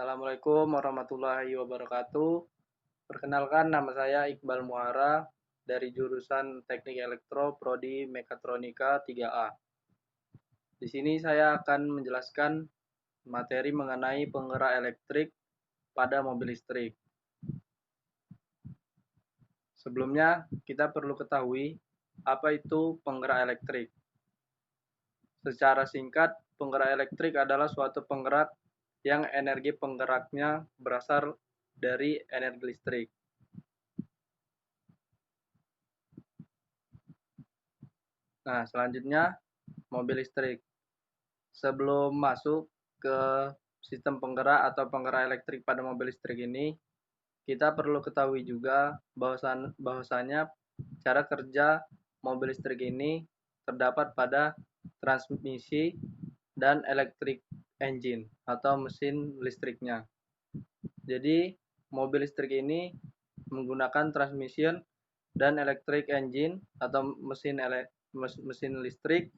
Assalamualaikum warahmatullahi wabarakatuh. Perkenalkan, nama saya Iqbal Muhara dari jurusan Teknik Elektro Prodi Mekatronika 3A. Di sini saya akan menjelaskan materi mengenai penggerak elektrik pada mobil listrik. Sebelumnya, kita perlu ketahui apa itu penggerak elektrik. Secara singkat, penggerak elektrik adalah suatu penggerak yang energi penggeraknya berasal dari energi listrik. Nah, selanjutnya mobil listrik. Sebelum masuk ke sistem penggerak atau penggerak elektrik pada mobil listrik ini, kita perlu ketahui juga bahwasanya cara kerja mobil listrik ini terdapat pada transmisi dan electric engine atau mesin listriknya. Jadi, mobil listrik ini menggunakan transmission dan electric engine atau mesin listrik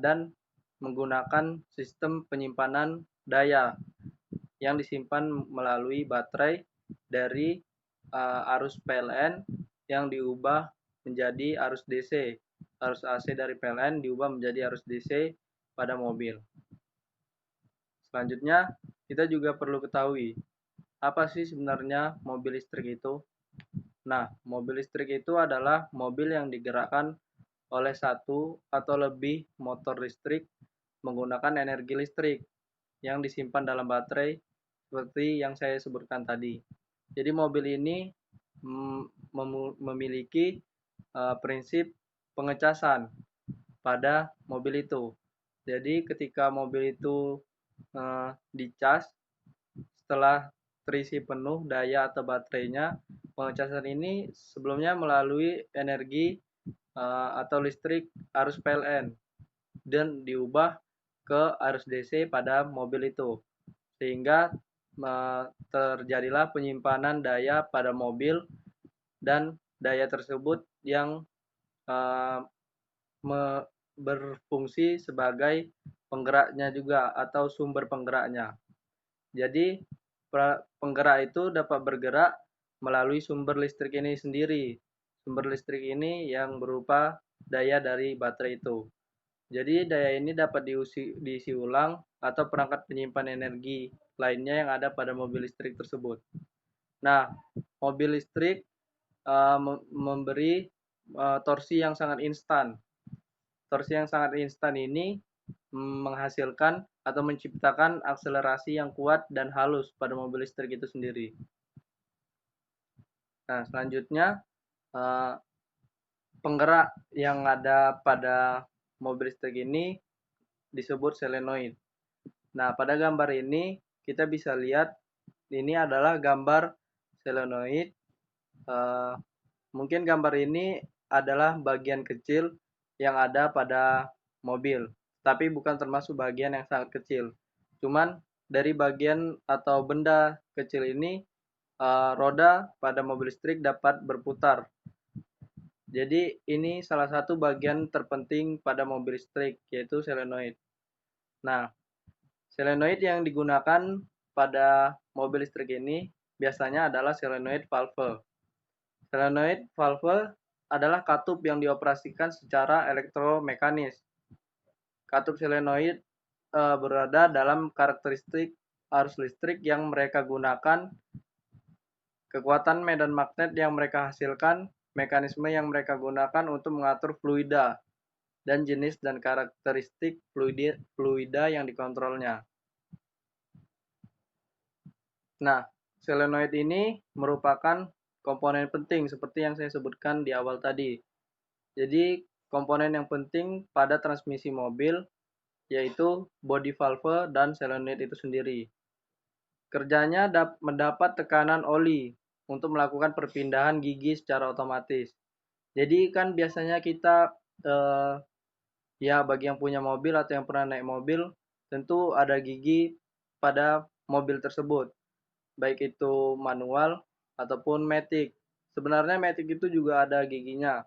dan menggunakan sistem penyimpanan daya yang disimpan melalui baterai dari arus PLN yang diubah menjadi arus DC. Arus AC dari PLN diubah menjadi arus DC pada mobil. Selanjutnya, kita juga perlu ketahui apa sih sebenarnya mobil listrik itu? Nah, mobil listrik itu adalah mobil yang digerakkan oleh satu atau lebih motor listrik menggunakan energi listrik yang disimpan dalam baterai seperti yang saya sebutkan tadi. Jadi mobil ini memiliki prinsip pengecasan pada mobil itu. Jadi ketika mobil itu dicas, setelah terisi penuh daya atau baterainya, pengecasan ini sebelumnya melalui energi atau listrik arus PLN dan diubah ke arus DC pada mobil itu, sehingga terjadilah penyimpanan daya pada mobil dan daya tersebut yang berfungsi sebagai penggeraknya juga atau sumber penggeraknya. Jadi penggerak itu dapat bergerak melalui sumber listrik ini sendiri. Sumber listrik ini yang berupa daya dari baterai itu. Jadi daya ini dapat diisi ulang atau perangkat penyimpan energi lainnya yang ada pada mobil listrik tersebut. Nah, mobil listrik memberi torsi yang sangat instan. Torsi yang sangat instan ini menghasilkan atau menciptakan akselerasi yang kuat dan halus pada mobil listrik itu sendiri. Nah, selanjutnya penggerak yang ada pada mobil listrik ini disebut solenoid. Nah, pada gambar ini kita bisa lihat ini adalah gambar solenoid. Mungkin gambar ini adalah bagian kecil yang ada pada mobil, tapi bukan termasuk bagian yang sangat kecil. Cuman dari bagian atau benda kecil ini, roda pada mobil listrik dapat berputar. Jadi ini salah satu bagian terpenting pada mobil listrik, yaitu solenoid. Nah, solenoid yang digunakan pada mobil listrik ini biasanya adalah solenoid valve. Solenoid valve adalah katup yang dioperasikan secara elektromekanis. Katup solenoid berada dalam karakteristik arus listrik yang mereka gunakan, kekuatan medan magnet yang mereka hasilkan, mekanisme yang mereka gunakan untuk mengatur fluida, dan jenis dan karakteristik fluida yang dikontrolnya. Nah, solenoid ini merupakan komponen penting seperti yang saya sebutkan di awal tadi. Jadi, komponen yang penting pada transmisi mobil yaitu body valve dan solenoid itu sendiri. Kerjanya mendapat tekanan oli untuk melakukan perpindahan gigi secara otomatis. Jadi kan biasanya kita ya bagi yang punya mobil atau yang pernah naik mobil, tentu ada gigi pada mobil tersebut, baik itu manual ataupun matic. Sebenarnya matic itu juga ada giginya.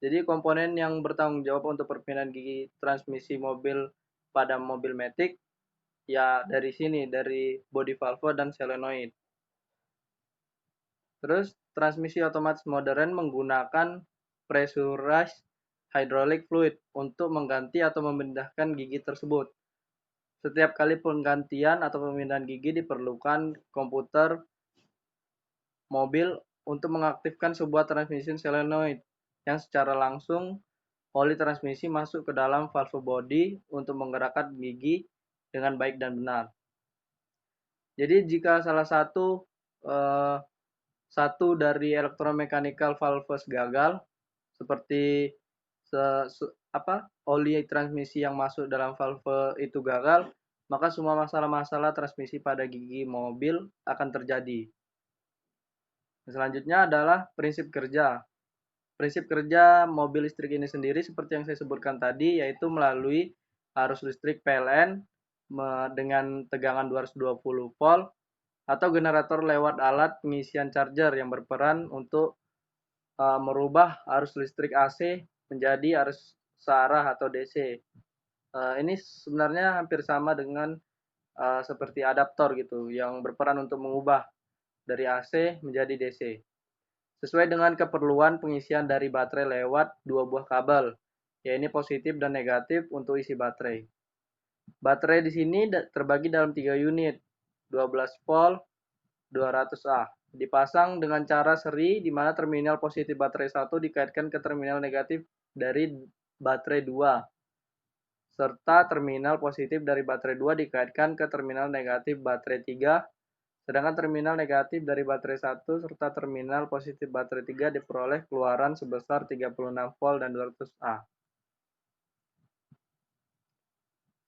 Jadi komponen yang bertanggung jawab untuk perpindahan gigi transmisi mobil pada mobil matic Ya dari sini, dari body valve dan solenoid. Terus transmisi otomatis modern menggunakan pressurized hydraulic fluid untuk mengganti atau memindahkan gigi tersebut. Setiap kali penggantian atau pemindahan gigi diperlukan komputer mobil untuk mengaktifkan sebuah transmisi solenoid yang secara langsung oli transmisi masuk ke dalam valve body untuk menggerakkan gigi dengan baik dan benar. Jadi jika salah eh, satu dari electromechanical valves gagal, seperti oli transmisi yang masuk dalam valve itu gagal, maka semua masalah-masalah transmisi pada gigi mobil akan terjadi. Selanjutnya adalah prinsip kerja. Prinsip kerja mobil listrik ini sendiri seperti yang saya sebutkan tadi, yaitu melalui arus listrik PLN dengan tegangan 220 volt atau generator lewat alat pengisian charger yang berperan untuk merubah arus listrik AC menjadi arus searah atau DC. Ini sebenarnya hampir sama dengan seperti adaptor gitu, yang berperan untuk mengubah dari AC menjadi DC. Sesuai dengan keperluan pengisian dari baterai lewat dua buah kabel, yaitu positif dan negatif untuk isi baterai. Baterai di sini terbagi dalam 3 unit, 12 volt, 200A. Dipasang dengan cara seri di mana terminal positif baterai 1 dikaitkan ke terminal negatif dari baterai 2, serta terminal positif dari baterai 2 dikaitkan ke terminal negatif baterai 3, sedangkan terminal negatif dari baterai 1 serta terminal positif baterai 3 diperoleh keluaran sebesar 36 volt dan 200A.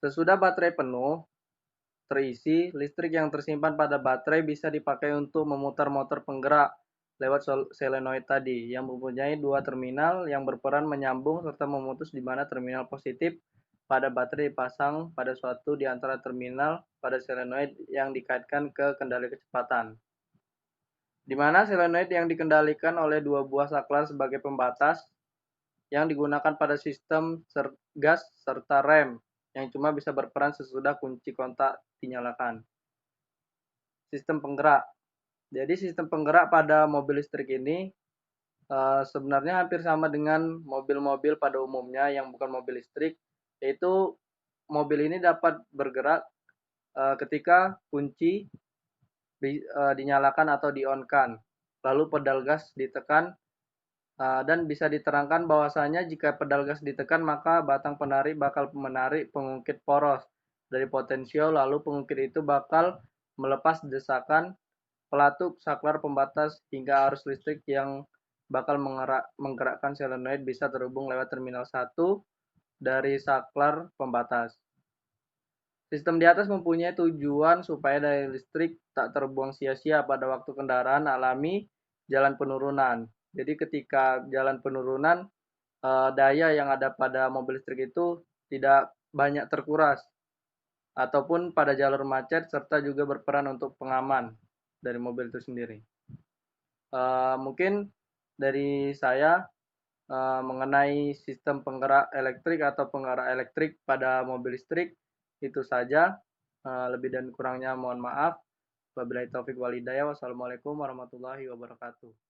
Sesudah baterai penuh terisi, listrik yang tersimpan pada baterai bisa dipakai untuk memutar motor penggerak lewat solenoid tadi yang mempunyai dua terminal yang berperan menyambung serta memutus di mana terminal positif pada baterai dipasang pada suatu di antara terminal pada solenoid yang dikaitkan ke kendali kecepatan. Di mana solenoid yang dikendalikan oleh dua buah saklar sebagai pembatas yang digunakan pada sistem gas serta rem yang cuma bisa berperan sesudah kunci kontak dinyalakan. Sistem penggerak. Jadi sistem penggerak pada mobil listrik ini sebenarnya hampir sama dengan mobil-mobil pada umumnya yang bukan mobil listrik, yaitu mobil ini dapat bergerak ketika kunci dinyalakan atau di-on-kan, lalu pedal gas ditekan dan bisa diterangkan bahwasanya jika pedal gas ditekan maka batang penarik bakal menarik pengungkit poros dari potensial, lalu pengungkit itu bakal melepas desakan pelatuk saklar pembatas hingga arus listrik yang bakal menggerakkan solenoid bisa terhubung lewat terminal 1 dari saklar pembatas. Sistem di atas mempunyai tujuan supaya daya listrik tak terbuang sia-sia pada waktu kendaraan alami jalan penurunan. Jadi ketika jalan penurunan, daya yang ada pada mobil listrik itu tidak banyak terkuras, ataupun pada jalur macet serta juga berperan untuk pengaman dari mobil itu sendiri. Mungkin dari saya mengenai sistem penggerak elektrik atau penggerak elektrik pada mobil listrik itu saja. Lebih dan kurangnya mohon maaf. Wabillahi taufik walhidayah. Wassalamualaikum warahmatullahi wabarakatuh.